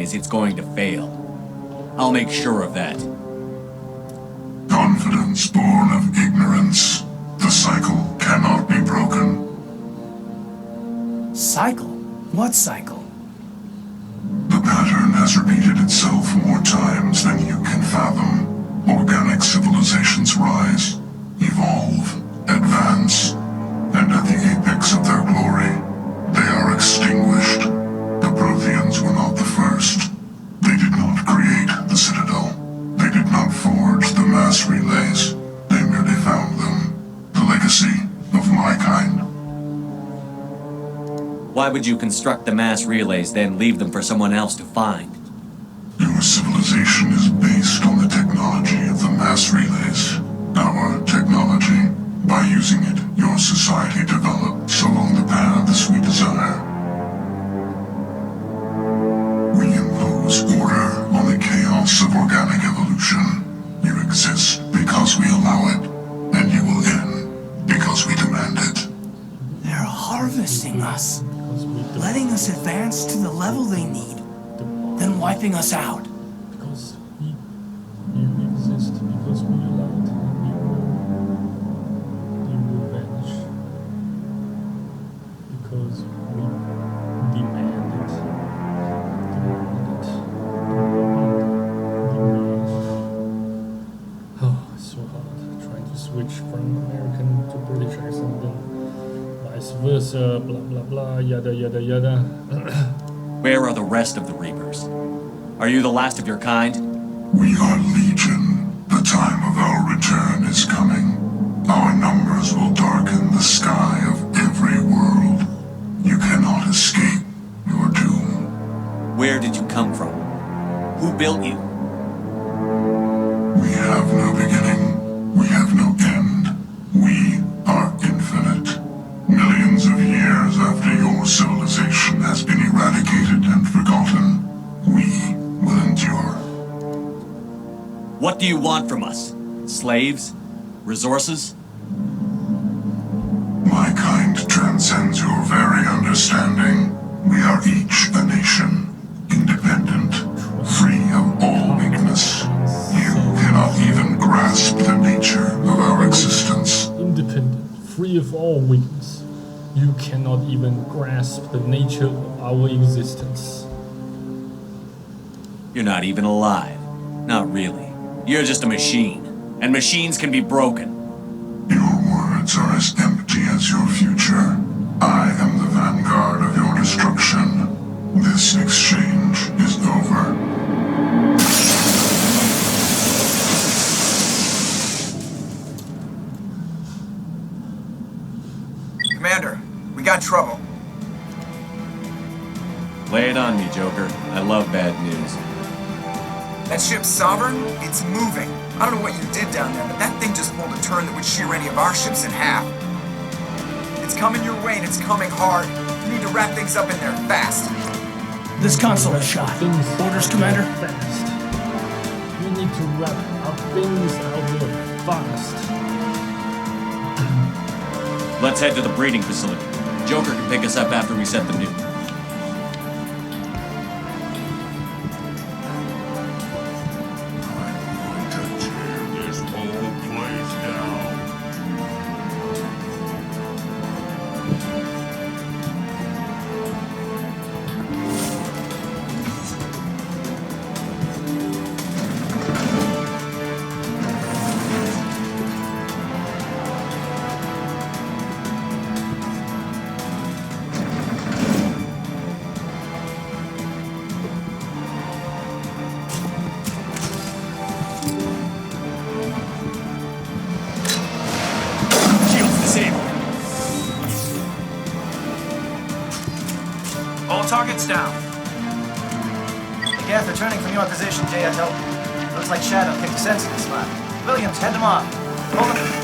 relays, it's going to fail. I'll make sure of that. Confidence born of ignorance. The cycle cannot be broken. Cycle? What cycle? The pattern has repeated itself more times than you can fathom. Organic civilizations rise, evolve, advance, and at the apex of their glory, they are extinguished. The Protheans were not the first. They did not create the Citadel. They did not forge the mass relays. They merely found them. The legacy of my kind. Why would you construct the mass relays, then leave them for someone else to find? Your civilization is based on the technology of the mass relays. Our technology. By using it, your society develops along the paths we desire. We impose order on the chaos of organic evolution. You exist because we allow it, and you will end because we demand it. They're harvesting us, letting us advance to the level they need, then wiping us out. Because you exist because we allowed you revenge. Because we demanded. Oh, it's so hard. Trying to switch from American to British accent, then vice versa, blah blah blah, yada yada yada. Where are the rest of the Reapers? Are you the last of your kind? We are Legion. The time of our return is coming. Our numbers will darken the sky of every world. You cannot escape your doom. Where did you come from? Who built you? We have no beginning. We have no end. We are infinite. Millions of years after your civilization has been eradicated and forgotten, we will endure. What do you want from us? Slaves? Resources? My kind transcends your very understanding. We are each a nation, independent, free of all weakness. You cannot even grasp the nature of our existence. Independent, free of all weakness. You cannot even grasp the nature of our existence. You're not even alive. Not really. You're just a machine. And machines can be broken. Your words are as empty as your future. I am the vanguard of your destruction. This exchange is over. Commander, we got trouble. Lay it on me, Joker. I love bad news. That ship Sovereign, it's moving. I don't know what you did down there, but that thing just pulled a turn that would shear any of our ships in half. It's coming your way and it's coming hard. You need to wrap things up in there fast. This console is shot. Orders, Commander? Fast. We need to wrap up things out there fast. Let's head to the breeding facility. Joker can pick us up after we set the nuke. I'm going to tear this whole place down. All targets down. The Geth returning from your position, JSL. Looks like Shadow picked a sensitive spot. Williams, head them off. Hold them.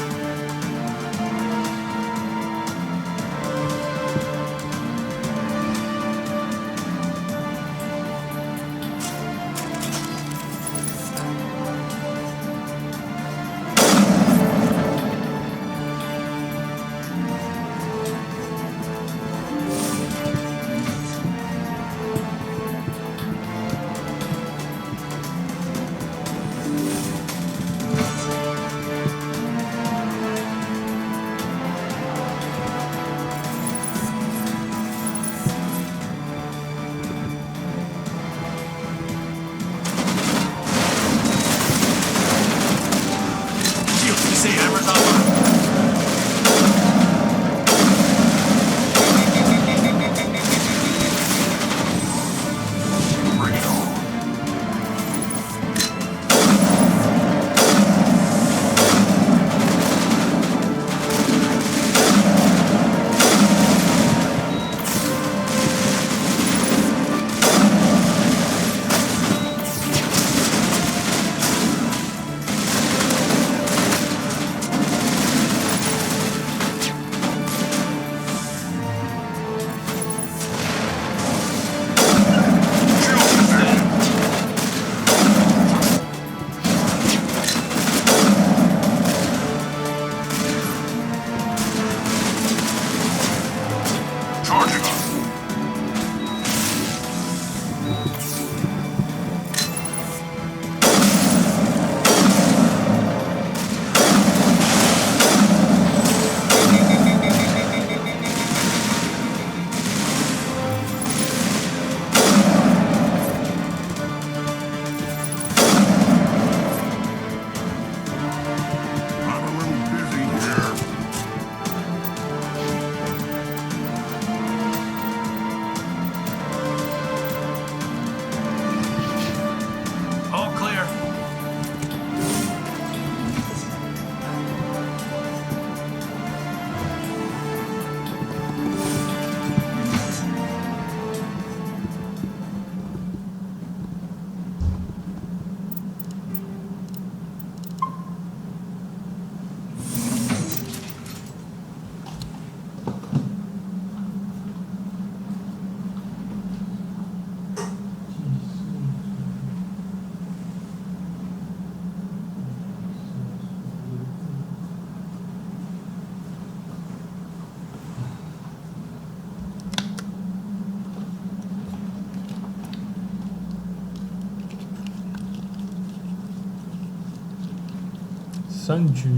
山居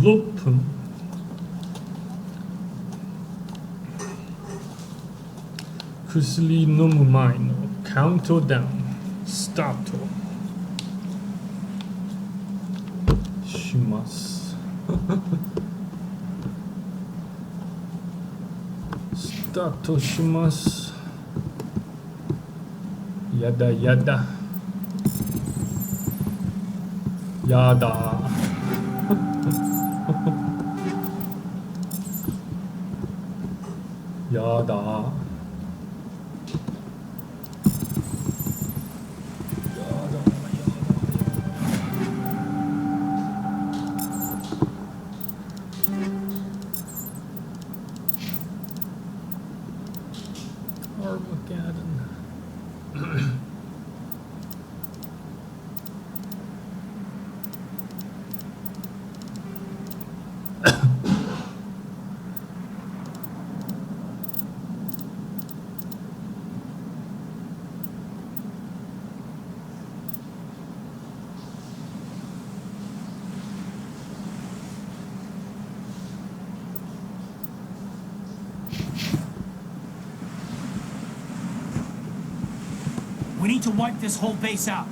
loop Kusli Nomumai no Countdown Start しますスタートしますやだやだやだやだWe need to wipe this whole base out.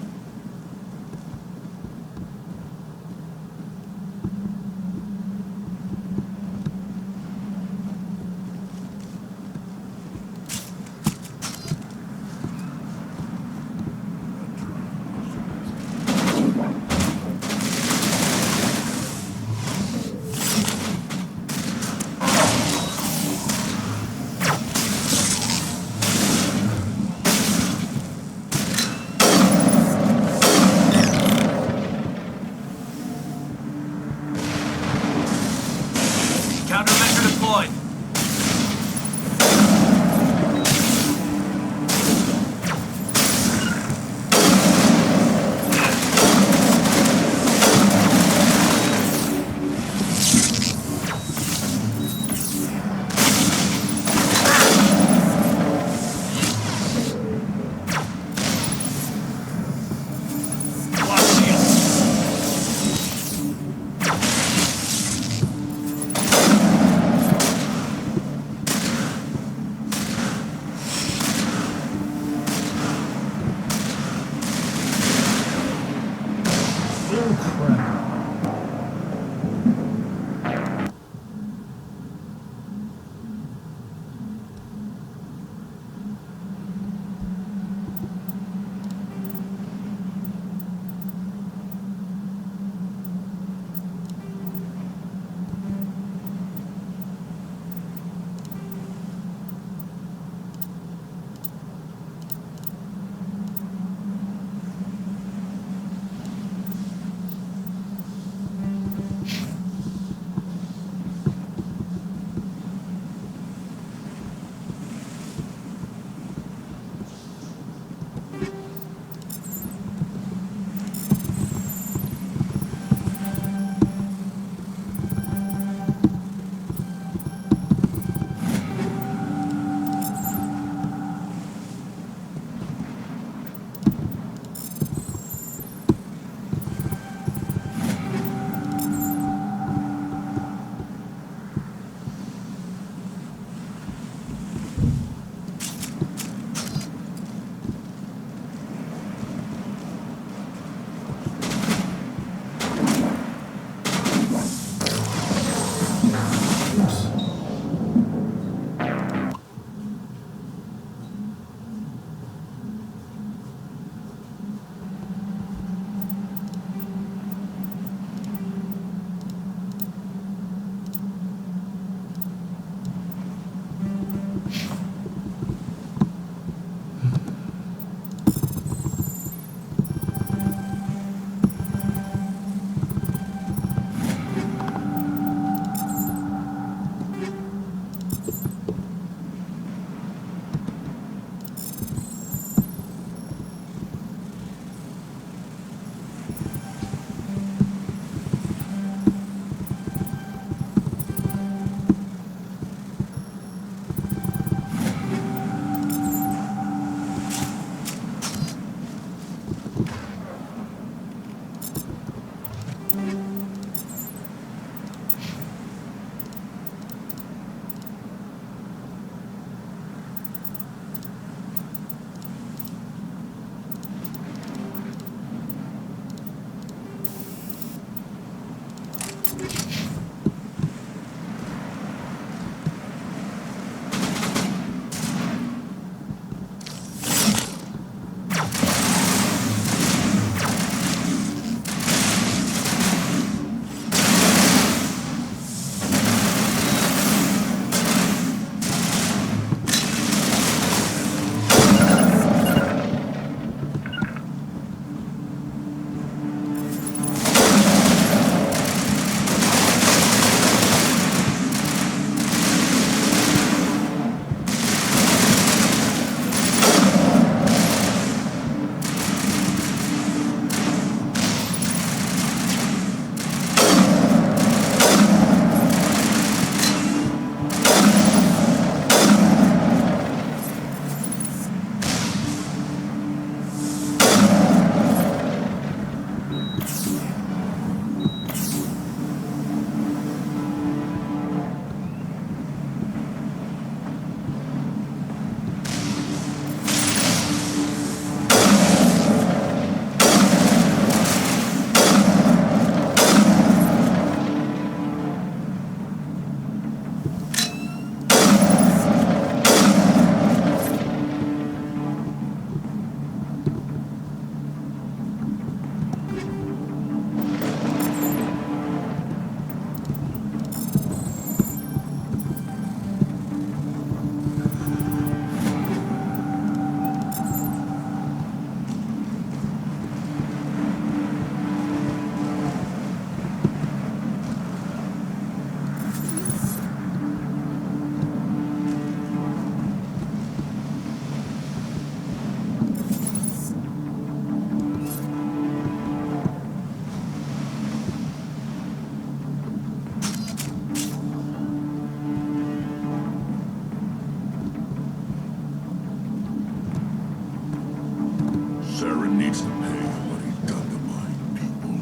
to pay for what he's done to my people.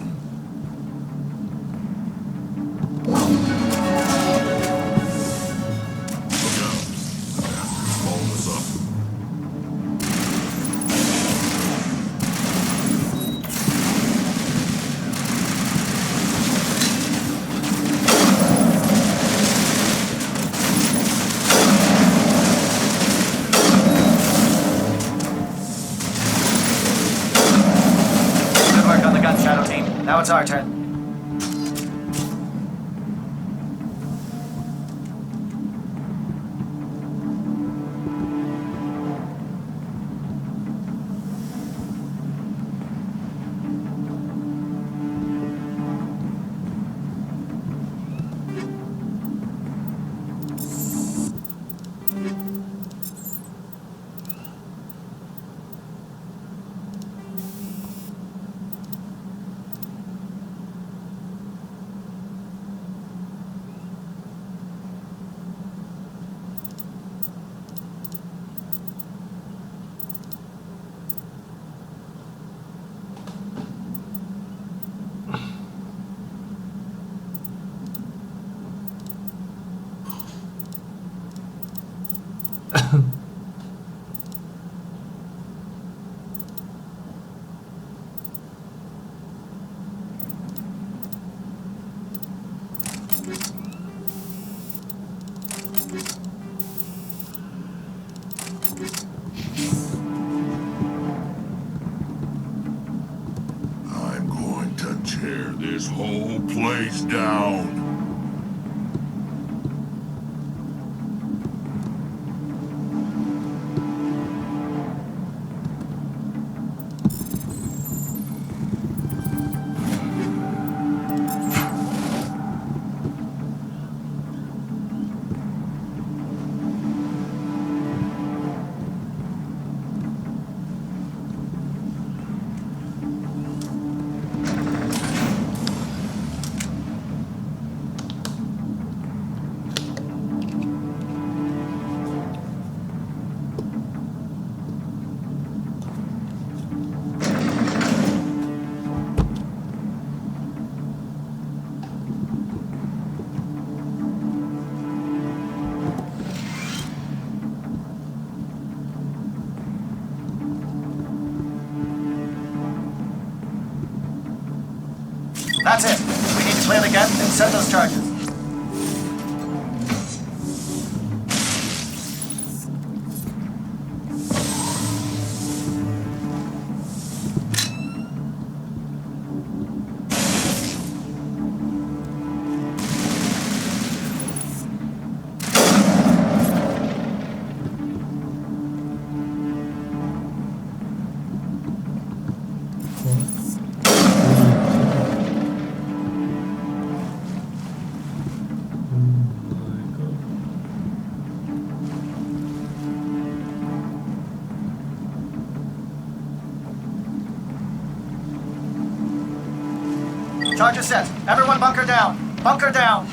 Look out. Bastards following us up. Good work on the gun, Shadow Team. Now it's our turn. I'm going to tear this whole place down. That's it. We need to clear the gap and set those charges. Charges set. Everyone bunker down. Bunker down.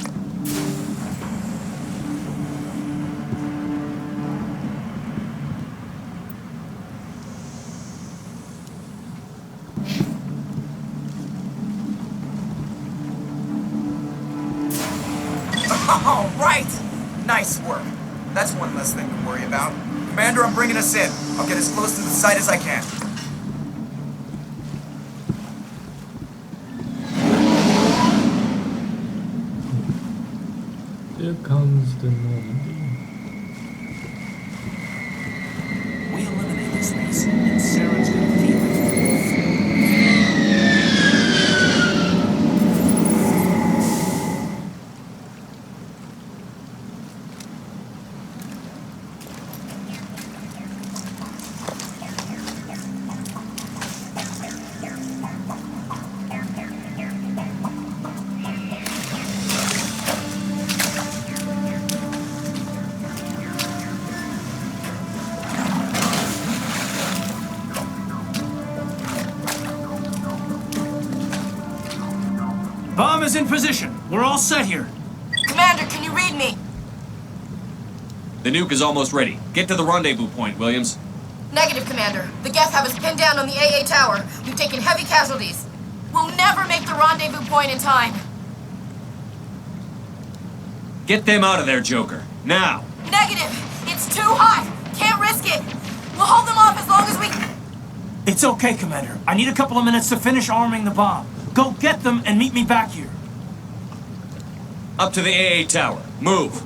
All right! Nice work. That's one less thing to worry about. Commander, I'm bringing us in. I'll get as close to the site as I can. Here comes the Normandy. We eliminate this race, and Sarah's gonna feel it. Bomb is in position. We're all set here. Commander, can you read me? The nuke is almost ready. Get to the rendezvous point, Williams. Negative, Commander. The Geth have us pinned down on the AA tower. We've taken heavy casualties. We'll never make the rendezvous point in time. Get them out of there, Joker. Now! Negative! It's too hot! Can't risk it! We'll hold them off as long as we... It's okay, Commander. I need a couple of minutes to finish arming the bomb. Go get them and meet me back here. Up to the AA tower. Move!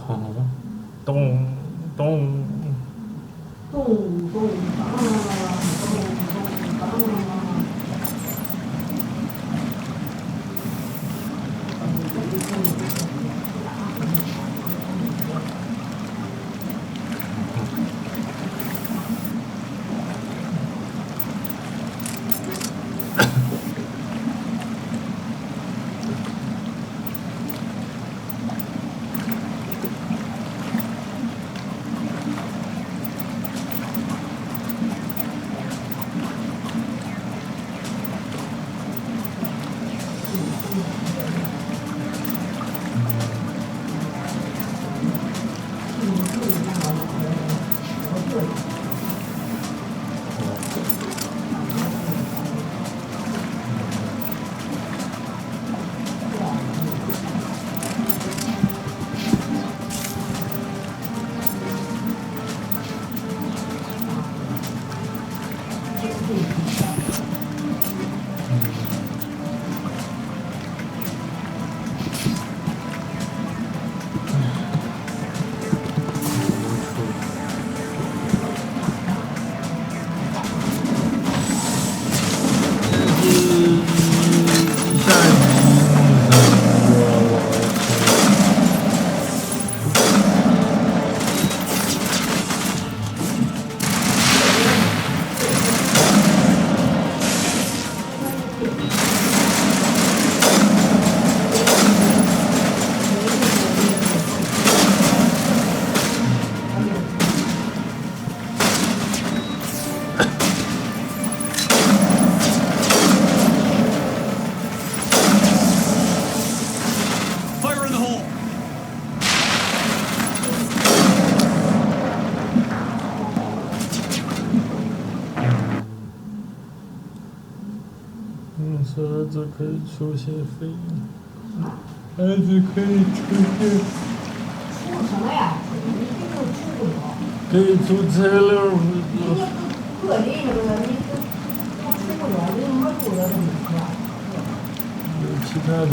好，咚咚。儿子可以出些费用，儿子可以出些。出什么呀？你这个出不了。可以出材料。你个人那个你都出不了，你没做的东西啊。有其他的。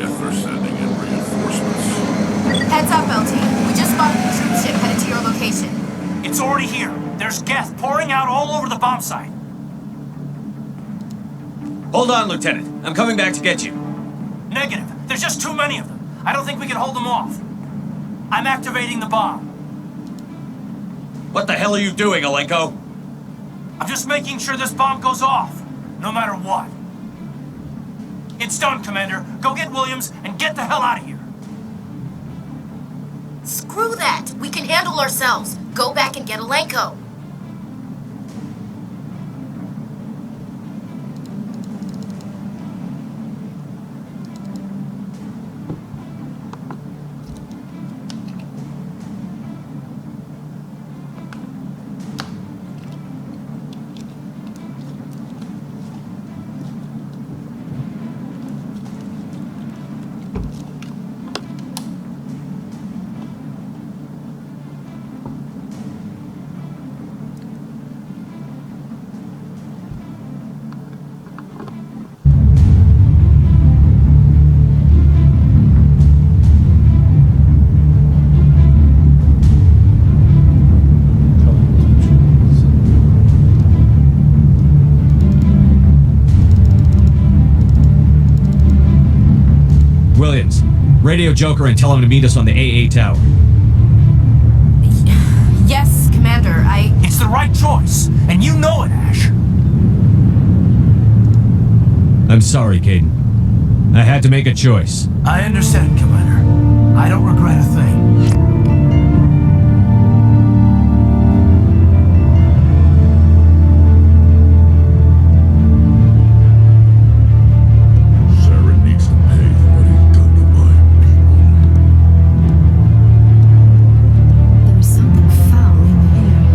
If they're sending in reinforcements. Heads up, LT. We just spotted the troop ship headed to your location. It's already here. There's Geth pouring out all over the bomb site. Hold on, Lieutenant. I'm coming back to get you. Negative. There's just too many of them. I don't think we can hold them off. I'm activating the bomb. What the hell are you doing, Alenko? I'm just making sure this bomb goes off, no matter what. It's done, Commander. Go get Williams and get the hell out of here. Screw that. We can handle ourselves. Go back and get Alenko. Williams, radio Joker and tell him to meet us on the AA tower. Yes, Commander, It's the right choice, and you know it, Ash. I'm sorry, Kaiden. I had to make a choice. I understand, Commander. I don't regret a thing. Sarah needs to pay for what he's done to my people. There is something foul in the air.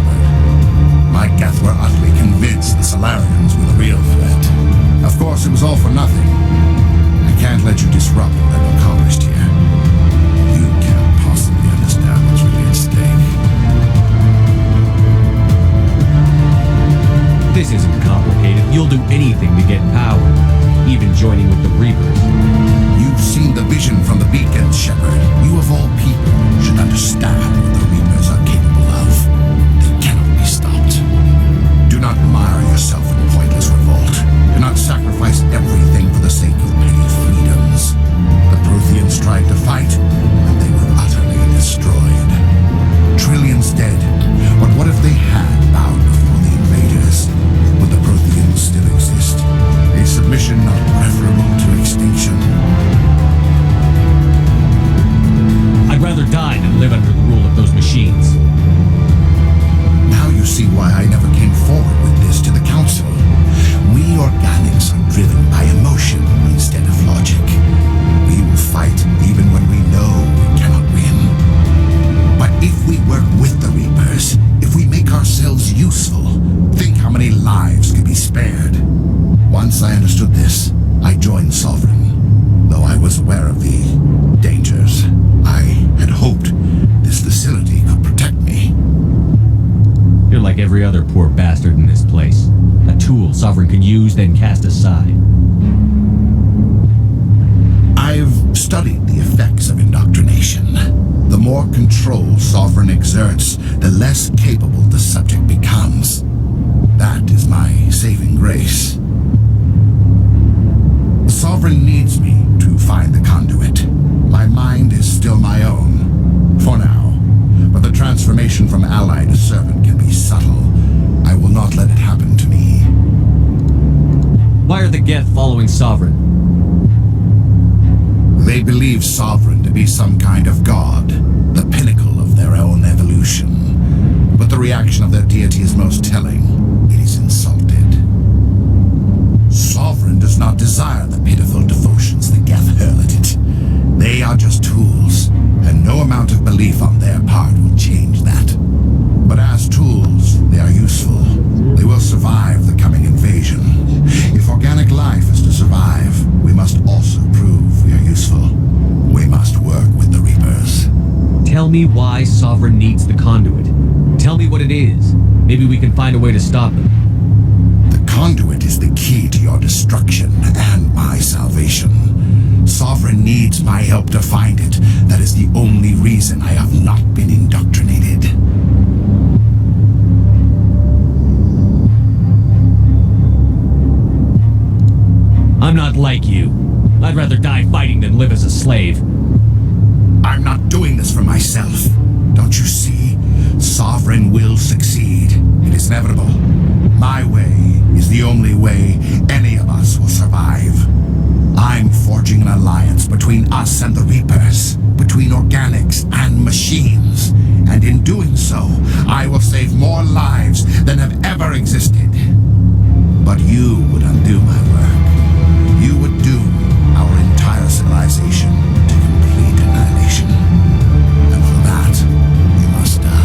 discovered. My Geth were utterly convinced the Solarians were the real threat. Of course, it was all for nothing. I can't let you disrupt what I've accomplished here. You can't possibly understand what's really at stake. This isn't complicated. You'll do anything to get power, even joining with the Reapers. You've seen the vision from the beacons, Shepard. You of all people should understand what the Reapers are capable of. They cannot be stopped. Do not mire yourself in pointless revolt. Do not sacrifice everything for the sake of petty freedoms. The Protheans tried to fight, and they were utterly destroyed. Trillions dead, but what if they had bowed before the invaders? Would the Protheans still exist? A submission not preferable to extinction? I'd rather die than live under the rule of those machines. Now you see why I never came forward with this to the Council. We organics are driven by emotion instead of logic. We will fight even when we know we cannot win. But if we work with the Reapers, if we make ourselves useful, think how many lives could be spared. Once I understood this, I joined Sovereign. Though I was aware of the dangers, I had hoped this facility could protect me. You're like every other poor bastard in this place. A tool Sovereign can use, then cast aside. I've studied the effects of indoctrination. The more control Sovereign exerts, the less capable the subject becomes. That is my saving grace. Sovereign needs me to find the conduit. My mind is still my own, for now. But the transformation from ally to servant can be subtle. I will not let it happen to me. Why are the Geth following Sovereign? They believe Sovereign to be some kind of god, the pinnacle of their own evolution. But the reaction of their deity is most telling. It is insulted. Sovereign does not desire the pitiful devotions the Geth hurl at it. They are just tools, and no amount of belief on their part will change that. But as tools, they are useful. They will survive the coming invasion. If organic life is to survive, we must also prove we are useful. We must work with the Reapers. Tell me why Sovereign needs the conduit. Tell me what it is. Maybe we can find a way to stop them. The conduit is the key to your destruction and my salvation. Sovereign needs my help to find it. That is the only reason I have not been indoctrinated. I'm not like you. I'd rather die fighting than live as a slave. I'm not doing this for myself. Don't you see? Sovereign will succeed. It is inevitable. My way is the only way any of us will survive. I'm forging an alliance between us and the Reapers, between organics and machines. And in doing so, I will save more lives than have ever existed. But you would undo my work. You would doom our entire civilization to complete annihilation. And for that, you must die.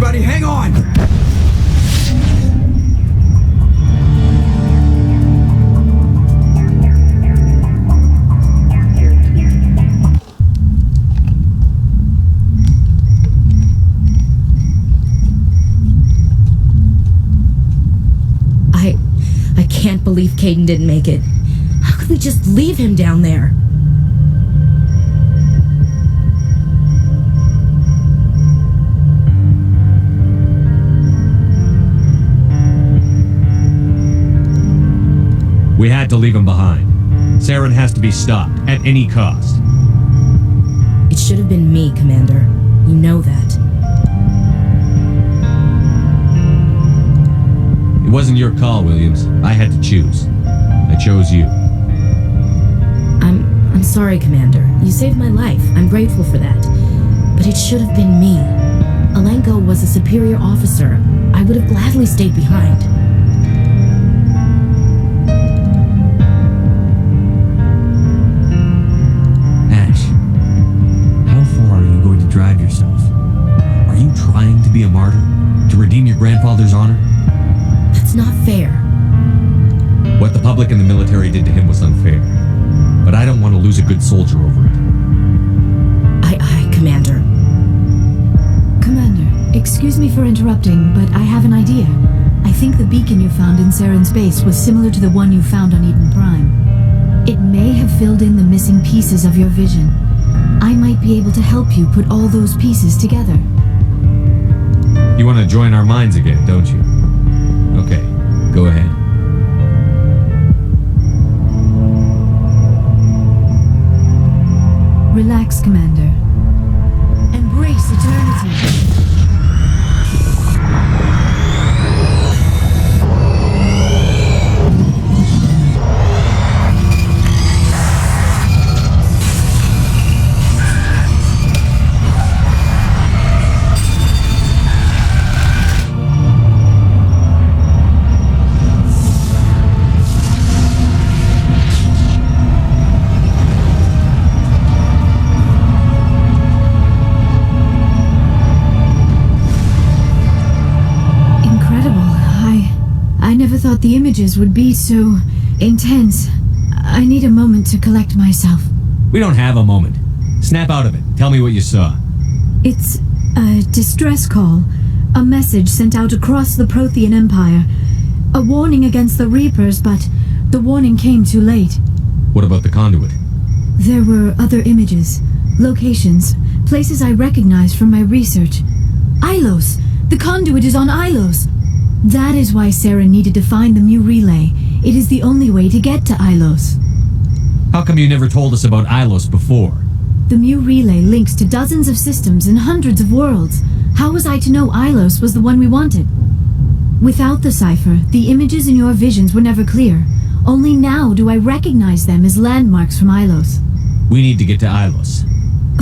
everybody, hang on! I can't believe Kaiden didn't make it. How could we just leave him down there? We had to leave him behind. Saren has to be stopped at any cost. It should have been me, Commander. You know that. It wasn't your call, Williams. I had to choose. I chose you. I'm sorry, Commander. You saved my life. I'm grateful for that. But it should have been me. Alenko was a superior officer. I would have gladly stayed behind. Ash, how far are you going to drive yourself? Are you trying to be a martyr? To redeem your grandfather's honor? That's not fair. What the public and the military did to him was unfair. But I don't want to lose a good soldier over it. Aye, Commander. Commander, excuse me for interrupting, but I have an idea. I think the beacon you found in Saren's base was similar to the one you found on Eden Prime. It may have filled in the missing pieces of your vision. I might be able to help you put all those pieces together. You want to join our minds again, don't you? Okay, go ahead. Relax, Commander. Embrace eternity. Thought the images would be so intense. I need a moment to collect myself. We don't have a moment. Snap out of it. Tell me what you saw. It's a distress call. A message sent out across the Prothean Empire. A warning against the Reapers, but the warning came too late. What about the conduit? There were other images, locations, places I recognized from my research. Ilos! The conduit is on Ilos! That is why Saren needed to find the Mu relay. It is the only way to get to Ilos. How come you never told us about Ilos before? The Mu relay links to dozens of systems and hundreds of worlds. How was I to know Ilos was the one we wanted? Without the cipher, the images in your visions were never clear. Only now do I recognize them as landmarks from Ilos. We need to get to Ilos.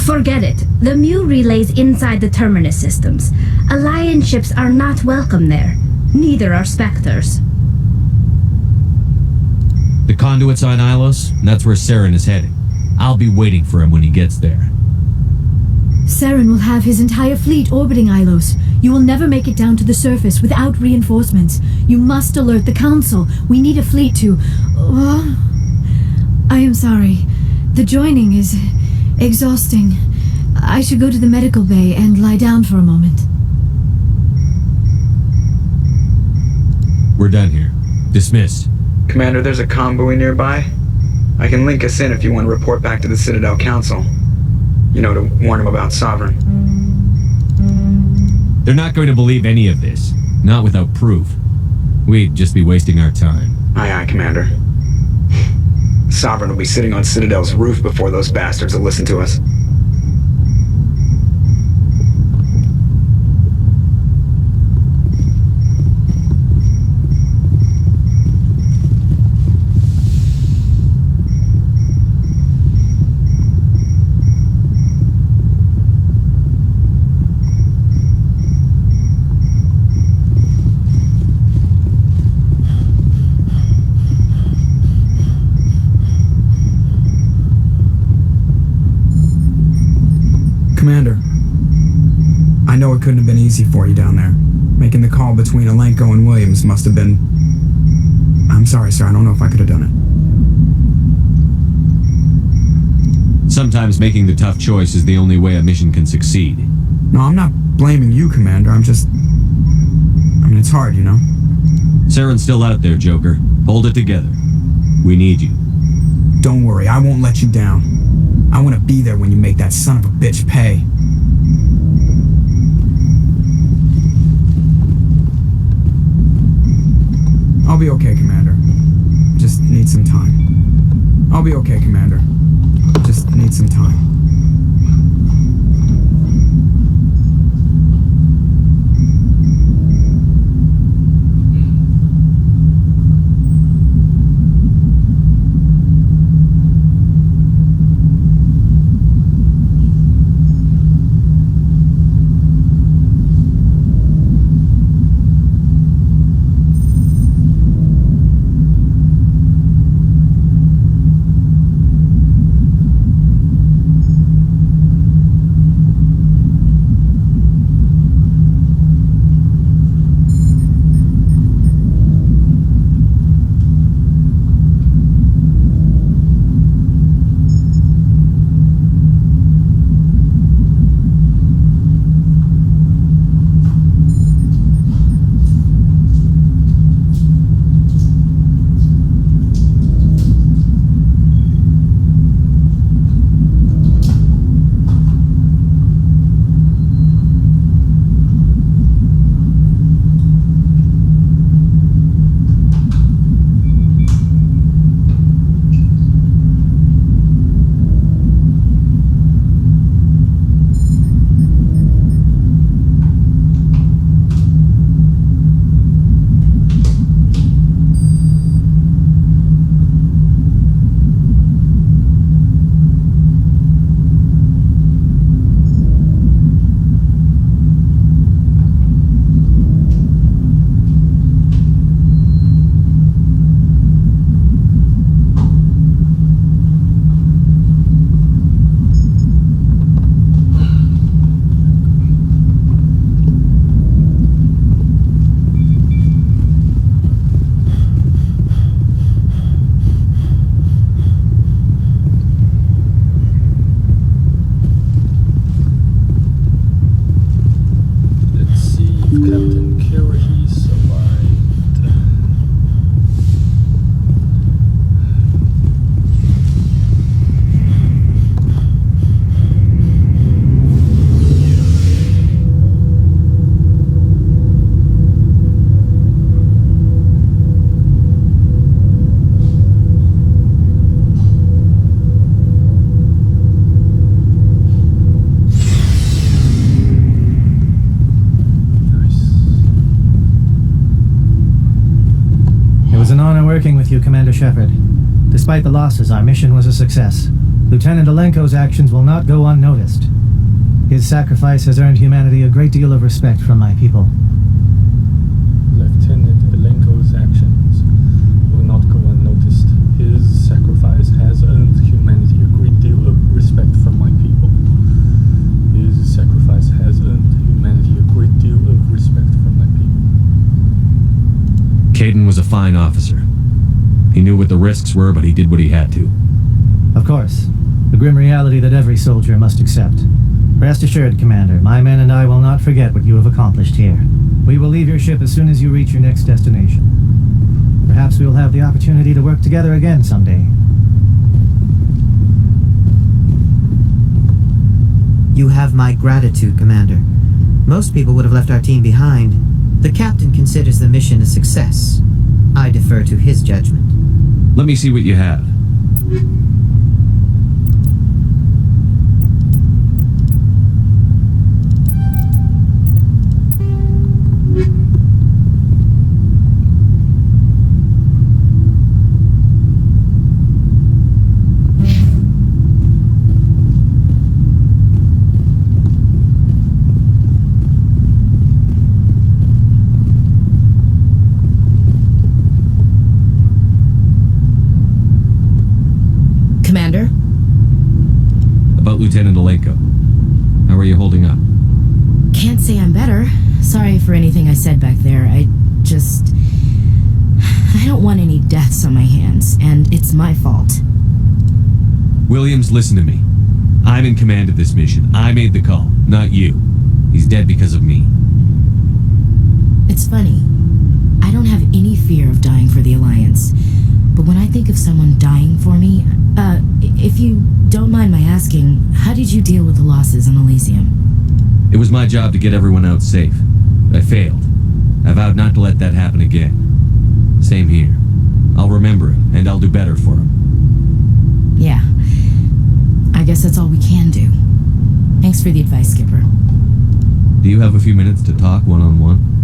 Forget it. The Mu relay's inside the Terminus systems. Alliance ships are not welcome there. Neither are Spectres. The conduit's on Ilos, and that's where Saren is heading. I'll be waiting for him when he gets there. Saren will have his entire fleet orbiting Ilos. You will never make it down to the surface without reinforcements. You must alert the Council. We need a fleet to... I am sorry. The joining is exhausting. I should go to the medical bay and lie down for a moment. We're done here. Dismissed. Commander, there's a convoy nearby. I can link us in if you want to report back to the Citadel Council. You know, to warn them about Sovereign. They're not going to believe any of this. Not without proof. We'd just be wasting our time. Aye, aye, Commander. Sovereign will be sitting on Citadel's roof before those bastards will listen to us. I know it couldn't have been easy for you down there. Making the call between Alenko and Williams must have been... I'm sorry, sir. I don't know if I could have done it. Sometimes making the tough choice is the only way a mission can succeed. No, I'm not blaming you, Commander. I'm just... I mean, it's hard, you know? Saren's still out there, Joker. Hold it together. We need you. Don't worry, I won't let you down. I want to be there when you make that son of a bitch pay. I'll be okay, Commander. Just need some time. I'll be okay, Commander. Just need some time. Working with you, Commander Shepard. Despite the losses, our mission was a success. Lieutenant Alenko's actions will not go unnoticed. His sacrifice has earned humanity a great deal of respect from my people. Lieutenant Alenko's actions will not go unnoticed. His sacrifice has earned humanity a great deal of respect from my people. His sacrifice has earned humanity a great deal of respect from my people. Kaiden was a fine officer. He knew what the risks were, but he did what he had to. Of course. The grim reality that every soldier must accept. Rest assured, Commander, my men and I will not forget what you have accomplished here. We will leave your ship as soon as you reach your next destination. Perhaps we will have the opportunity to work together again someday. You have my gratitude, Commander. Most people would have left our team behind. The captain considers the mission a success. I defer to his judgment. Let me see what you have. Lieutenant Alenko. How are you holding up? Can't say I'm better. Sorry for anything I said back there. I don't want any deaths on my hands, and it's my fault. Williams, listen to me. I'm in command of this mission. I made the call, not you. He's dead because of me. It's funny. I don't have any fear of dying for the Alliance. But when I think of someone dying for me, if you don't mind my asking, how did you deal with the losses on Elysium? It was my job to get everyone out safe. I failed. I vowed not to let that happen again. Same here. I'll remember him, and I'll do better for him. Yeah. I guess that's all we can do. Thanks for the advice, Skipper. Do you have a few minutes to talk one-on-one?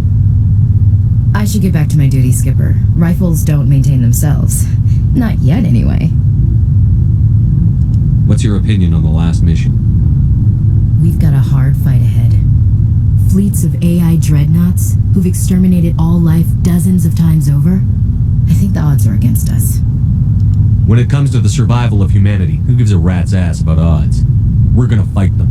I should get back to my duty, Skipper. Rifles don't maintain themselves. Not yet, anyway. What's your opinion on the last mission? We've got a hard fight ahead. Fleets of AI dreadnoughts who've exterminated all life dozens of times over. I think the odds are against us. When it comes to the survival of humanity, who gives a rat's ass about odds? We're gonna fight them.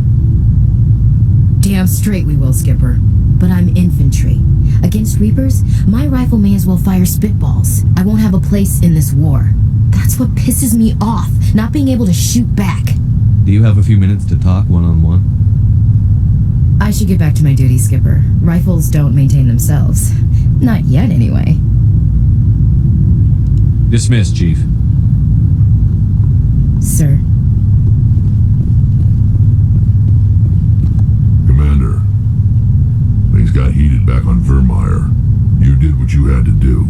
Damn straight we will, Skipper. But I'm infantry. Against Reapers, my rifle may as well fire spitballs. I won't have a place in this war. That's what pisses me off, not being able to shoot back. Do you have a few minutes to talk one-on-one? I should get back to my duty, Skipper. Rifles don't maintain themselves. Not yet, anyway. Dismissed, Chief. Sir. Commander, things got heated back on Virmire. You did what you had to do.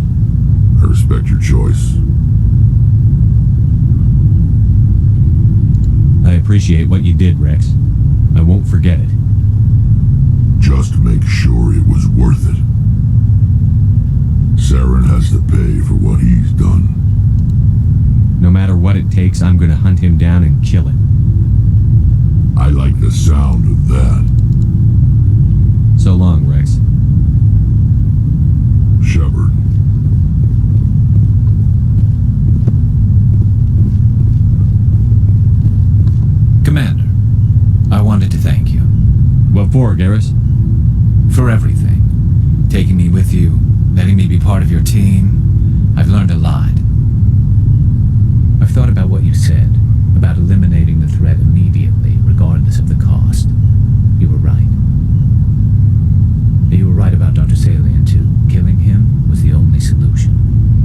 I respect your choice. I appreciate what you did, Rex. I won't forget it. Just make sure it was worth it. Saren has to pay for what he's done. No matter what it takes, I'm gonna hunt him down and kill him. I like the sound of that. So long, Rex. Shepard. Commander, I wanted to thank you. What for, Garrus? For everything. Taking me with you, letting me be part of your team. I've learned a lot. I've thought about what you said, about eliminating the threat immediately, regardless of the cost. You were right. You were right about Dr. Salian, too. Killing him was the only solution.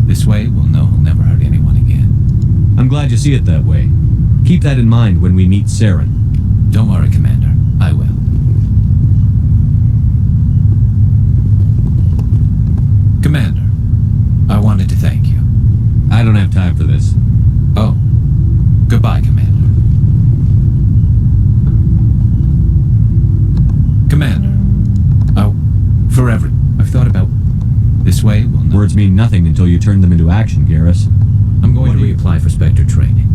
This way, we'll know he'll never hurt anyone again. I'm glad you see it that way. Keep that in mind when we meet Saren. Don't worry, Commander. I will. Commander, I wanted to thank you. I don't have time for this. Oh. Goodbye, Commander. Commander. Forever. I've thought about... This way, we'll know... Words mean nothing until you turn them into action, Garrus. I'm going to reapply for Spectre training.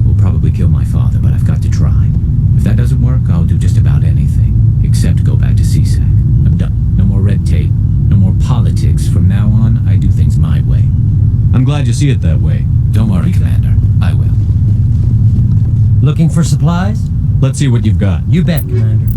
We'll probably kill my father, but I've got to try. If that doesn't work, I'll do just about anything. Except go back to CSAC. I'm done. No more red tape. No more politics. From now on, I do things my way. I'm glad you see it that way. Don't worry, Commander. I will. Looking for supplies? Let's see what you've got. You bet, Commander.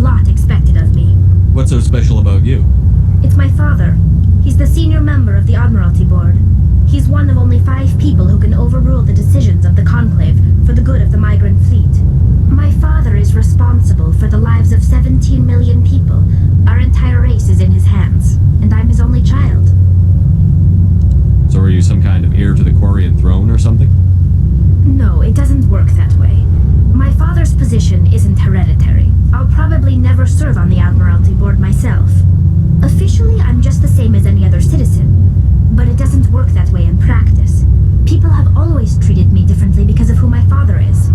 lot expected of me. What's so special about you? It's my father. He's the senior member of the Admiralty Board. He's one of only 5 people who can overrule the decisions of the Conclave for the good of the migrant fleet. My father is responsible for the lives of 17 million people. Our entire race is in his hands, and I'm his only child. So are you some kind of heir to the Quarian throne or something? No, it doesn't work that way. My father's position isn't hereditary. I'll probably never serve on the Admiralty Board myself. Officially, I'm just the same as any other citizen. But it doesn't work that way in practice. People have always treated me differently because of who my father is.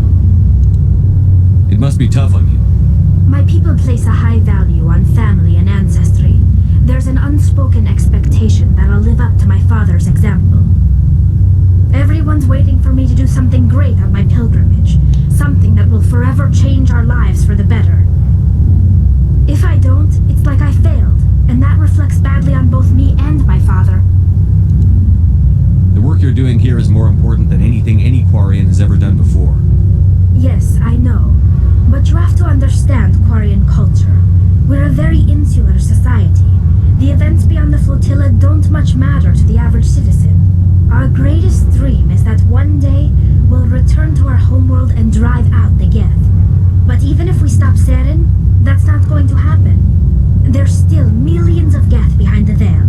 It must be tough on you. My people place a high value on family and ancestry. There's an unspoken expectation that I'll live up to my father's example. Everyone's waiting for me to do something great on my pilgrimage. Something that will forever change our lives for the better. If I don't, it's like I failed, and that reflects badly on both me and my father. The work you're doing here is more important than anything any Quarian has ever done before. Yes, I know. But you have to understand Quarian culture. We're a very insular society. The events beyond the flotilla don't much matter to the average citizen. Our greatest dream is that one day we'll return to our homeworld and drive out the Geth. But even if we stop Seren, that's not going to happen. There's still millions of Geth behind the veil.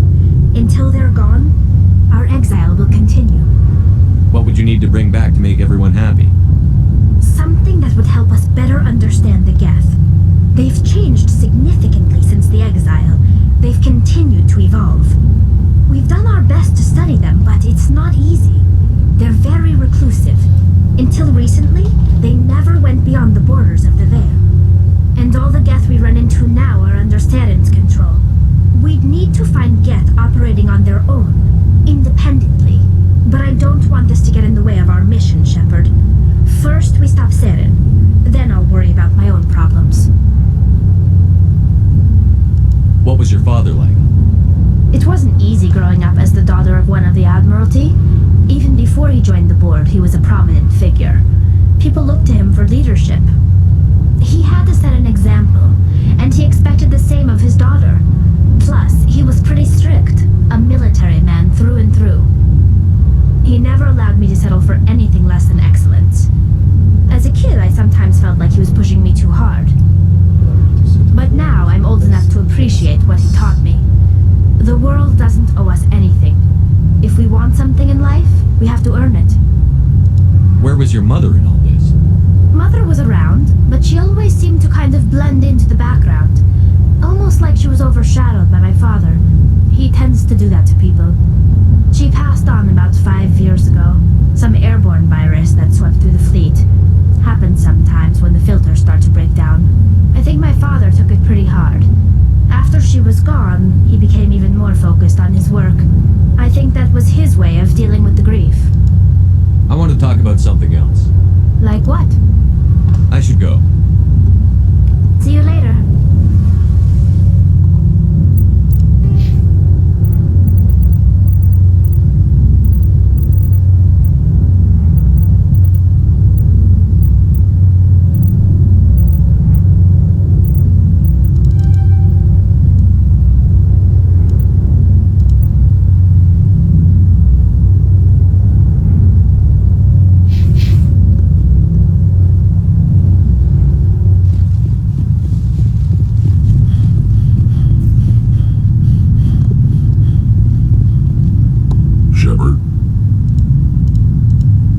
Until they're gone, our exile will continue. What would you need to bring back to make everyone happy? Something that would help us better understand the Geth. They've changed significantly since the exile. They've continued to evolve. We've done our best to study them, but it's not easy. They're very reclusive. Until recently, they never went beyond the borders of the Veil. And all the Geth we run into now are under Seren's control. We'd need to find Geth operating on their own, independently. But I don't want this to get in the way of our mission, Shepard. First, we stop Seren. Then I'll worry about my own problems. What was your father like? It wasn't easy growing up as the daughter of one of the Admiralty. Even before he joined the board, he was a prominent figure. People looked to him for leadership. He had to set an example, and he expected the same of his daughter. Plus, he was pretty strict, a military man through and through. He never allowed me to settle for anything less than excellence. As a kid, I sometimes felt like he was pushing me too hard. But now I'm old enough to appreciate what he taught me. The world doesn't owe us anything. If we want something in life, we have to earn it. Where was your mother in all this? Mother was around, but she always seemed to kind of blend into the background. Almost like she was overshadowed by my father. He tends to do that to people. She passed on about 5 years ago. Some airborne virus that swept through the fleet. Happens sometimes when the filters start to break down. I think my father took it pretty hard. After she was gone, he became even more focused on his work. I think that was his way of dealing with the grief. I want to talk about something else. Like what? I should go. See you later.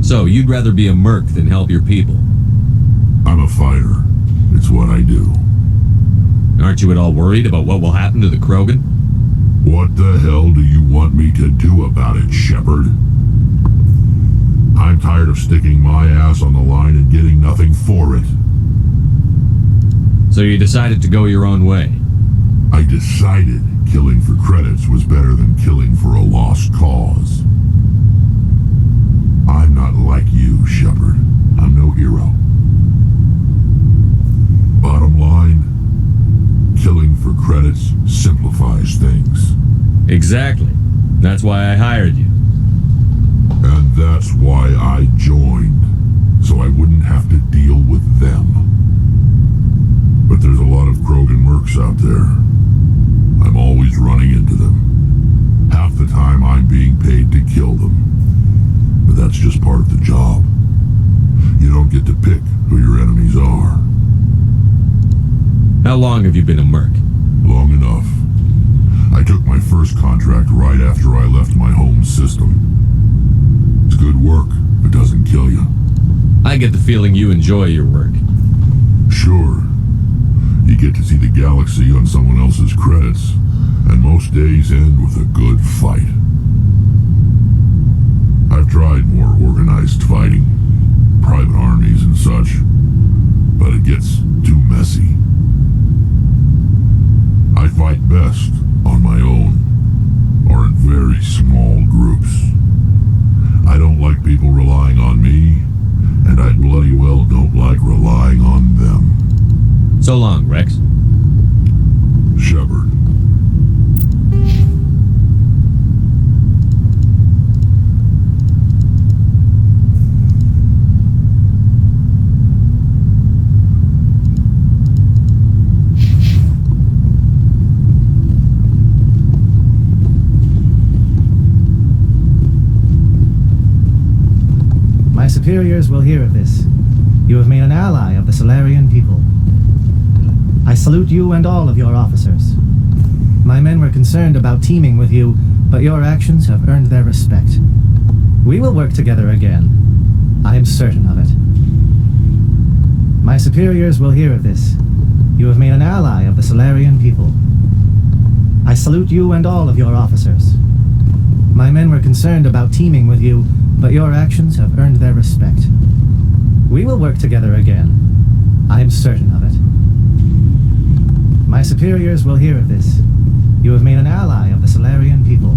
So, you'd rather be a merc than help your people? I'm a fighter. It's what I do. Aren't you at all worried about what will happen to the Krogan? What the hell do you want me to do about it, Shepard? I'm tired of sticking my ass on the line and getting nothing for it. So you decided to go your own way? I decided killing for credits was better than killing for a lost cause. I'm not like you, Shepard. I'm no hero. Bottom line, killing for credits simplifies things. Exactly. That's why I hired you. And that's why I joined, so I wouldn't have to deal with them. But there's a lot of Krogan jerks out there. I'm always running into them. Half the time I'm being paid to kill them. But that's just part of the job. You don't get to pick who your enemies are. How long have you been a merc? Long enough. I took my first contract right after I left my home system. It's good work, but doesn't kill you. I get the feeling you enjoy your work. Sure. You get to see the galaxy on someone else's credits, and most days end with a good fight. I've tried more organized fighting, private armies and such, but it gets too messy. I fight best on my own, or in very small groups. I don't like people relying on me, and I bloody well don't like relying on them. So long, Rex. Shepard. My superiors will hear of this. You have made an ally of the Solarian people. I salute you and all of your officers. My men were concerned about teaming with you, but your actions have earned their respect. We will work together again. I am certain of it. My superiors will hear of this. You have made an ally of the Solarian people. I salute you and all of your officers. My men were concerned about teaming with you, but your actions have earned their respect. We will work together again. I am certain of it. My superiors will hear of this. You have made an ally of the Solarian people.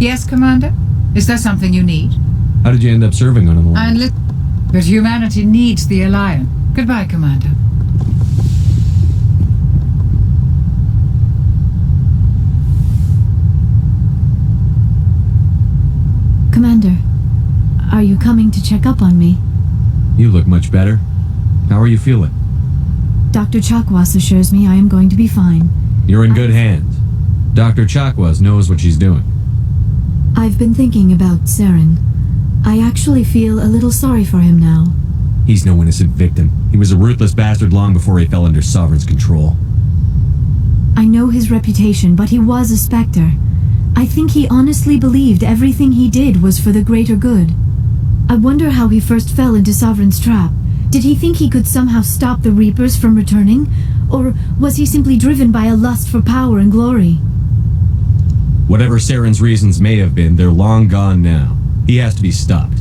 Yes, Commander? Is there something you need? How did you end up serving on an But humanity needs the Alliance. Goodbye, Commander. Commander, are you coming to check up on me? You look much better. How are you feeling? Dr. Chakwas assures me I am going to be fine. You're in good hands. Dr. Chakwas knows what she's doing. I've been thinking about Saren. I actually feel a little sorry for him now. He's no innocent victim. He was a ruthless bastard long before he fell under Sovereign's control. I know his reputation, but he was a Spectre. I think he honestly believed everything he did was for the greater good. I wonder how he first fell into Sovereign's trap. Did he think he could somehow stop the Reapers from returning? Or was he simply driven by a lust for power and glory? Whatever Saren's reasons may have been, they're long gone now. He has to be stopped.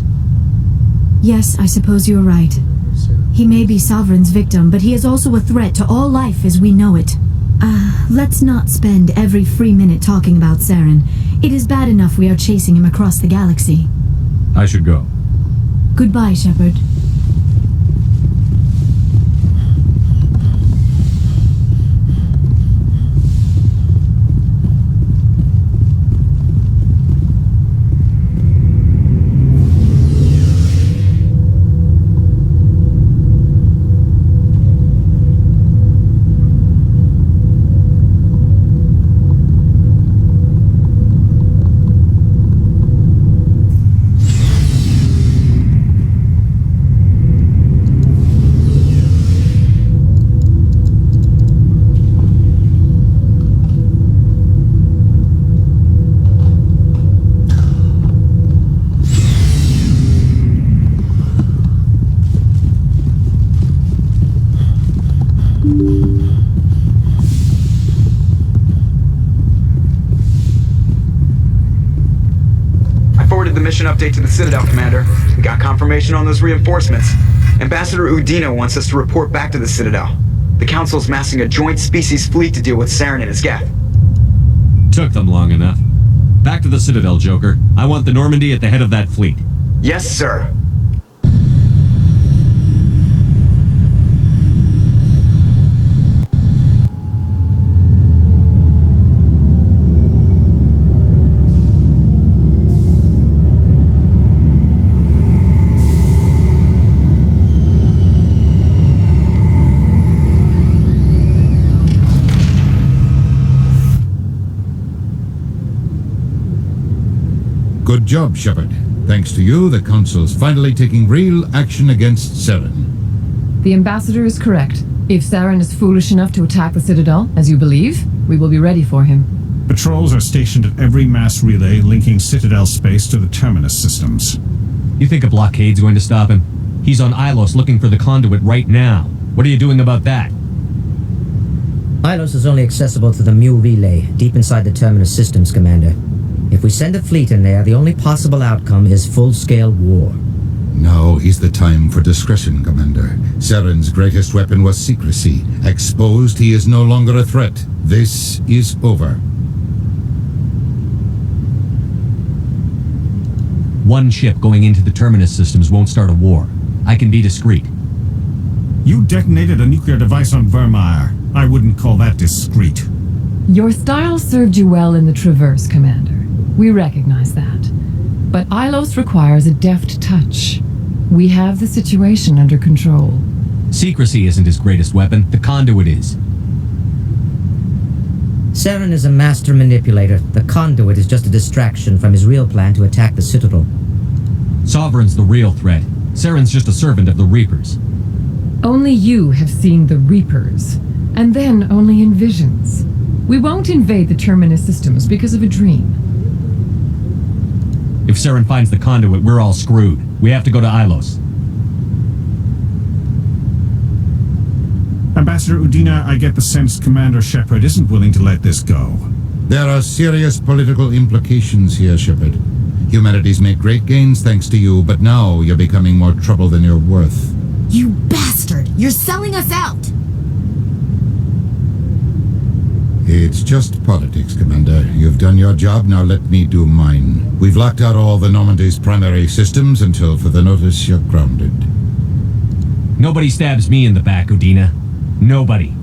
Yes, I suppose you're right. He may be Sovereign's victim, but he is also a threat to all life as we know it. Let's not spend every free minute talking about Saren. It is bad enough we are chasing him across the galaxy. I should go. Goodbye, Shepard. Mission update to the Citadel, Commander. We got confirmation on those reinforcements. Ambassador Udina wants us to report back to the Citadel. The Council's massing a joint species fleet to deal with Saren and his Geth. Took them long enough. Back to the Citadel, Joker. I want the Normandy at the head of that fleet. Yes, sir. Good job, Shepard. Thanks to you, the Council's finally taking real action against Saren. The Ambassador is correct. If Saren is foolish enough to attack the Citadel, as you believe, we will be ready for him. Patrols are stationed at every mass relay linking Citadel space to the Terminus systems. You think a blockade's going to stop him? He's on Ilos looking for the conduit right now. What are you doing about that? Ilos is only accessible to the Mu relay, deep inside the Terminus systems, Commander. If we send a fleet in there, the only possible outcome is full-scale war. Now is the time for discretion, Commander. Saren's greatest weapon was secrecy. Exposed, he is no longer a threat. This is over. One ship going into the Terminus systems won't start a war. I can be discreet. You detonated a nuclear device on Virmire. I wouldn't call that discreet. Your style served you well in the Traverse, Commander. We recognize that. But Ilos requires a deft touch. We have the situation under control. Secrecy isn't his greatest weapon. The conduit is. Saren is a master manipulator. The conduit is just a distraction from his real plan to attack the Citadel. Sovereign's the real threat. Saren's just a servant of the Reapers. Only you have seen the Reapers, and then only in visions. We won't invade the Terminus systems because of a dream. If Saren finds the conduit, we're all screwed. We have to go to Ilos. Ambassador Udina, I get the sense Commander Shepard isn't willing to let this go. There are serious political implications here, Shepard. Humanity's made great gains thanks to you, but now you're becoming more trouble than you're worth. You bastard! You're selling us out! It's just politics, Commander. You've done your job, now let me do mine. We've locked out all the Normandy's primary systems until further notice you're grounded. Nobody stabs me in the back, Udina. Nobody.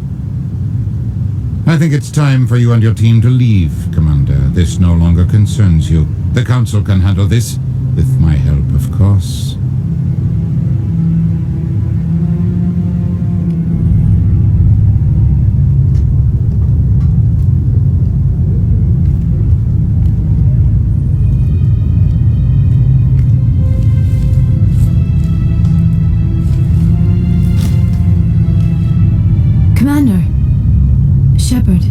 I think it's time for you and your team to leave, Commander. This no longer concerns you. The Council can handle this, with my help, of course. Commander. Shepard,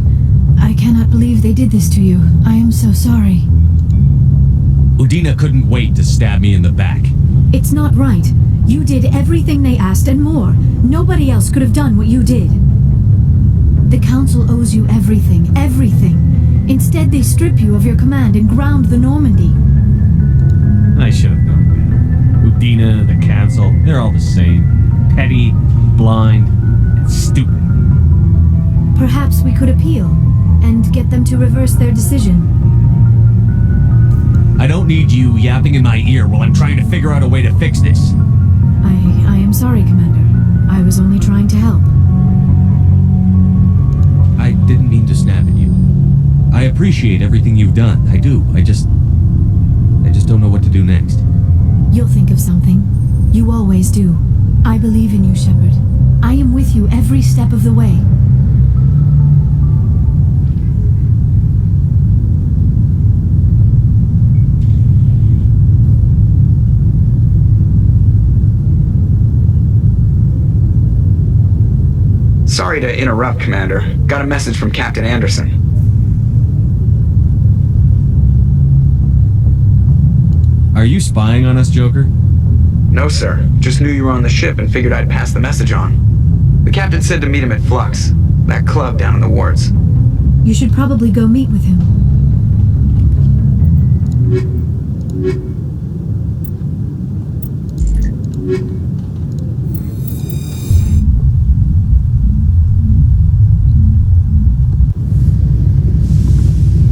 I cannot believe they did this to you. I am so sorry. Udina couldn't wait to stab me in the back. It's not right. You did everything they asked and more. Nobody else could have done what you did. The Council owes you everything, everything. Instead, they strip you of your command and ground the Normandy. I should have known better. Udina, the Council, they're all the same. Petty, blind, and stupid. Perhaps we could appeal and get them to reverse their decision. I don't need you yapping in my ear while I'm trying to figure out a way to fix this. I am sorry, Commander. I was only trying to help. I didn't mean to snap at you. I appreciate everything you've done. I do. I just don't know what to do next. You'll think of something. You always do. I believe in you, Shepard. I am with you every step of the way. Sorry to interrupt, Commander. Got a message from Captain Anderson. Are you spying on us, Joker? No, sir. Just knew you were on the ship and figured I'd pass the message on. The captain said to meet him at Flux, that club down in the wards. You should probably go meet with him.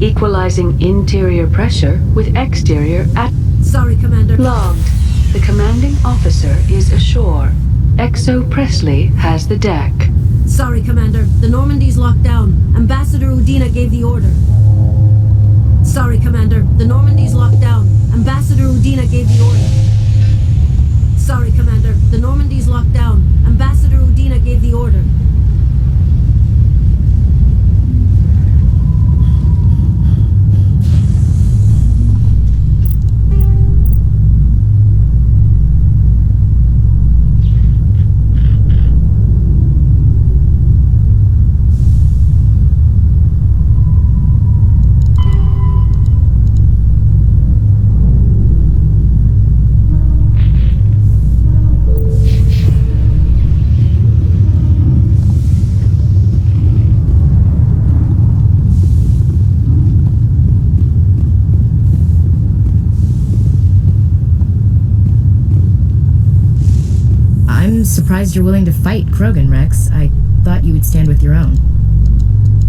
Equalizing interior pressure with exterior at... Sorry, Commander. Logged. The commanding officer is ashore. Exo Presley has the deck. Sorry, Commander. The Normandy's locked down. Ambassador Udina gave the order. Sorry, Commander. The Normandy's locked down. Ambassador Udina gave the order. Sorry, Commander. The Normandy's locked down. Ambassador Udina gave the order. Surprised you're willing to fight Krogan, Rex. I thought you would stand with your own.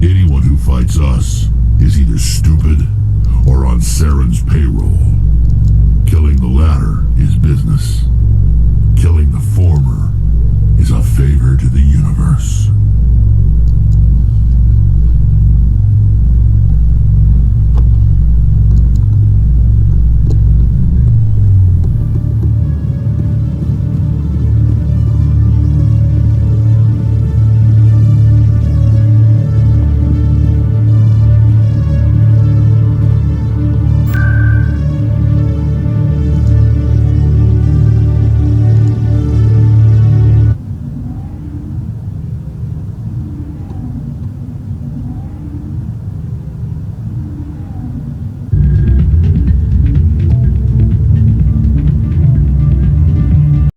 Anyone who fights us is either stupid or on Saren's payroll. Killing the latter is business.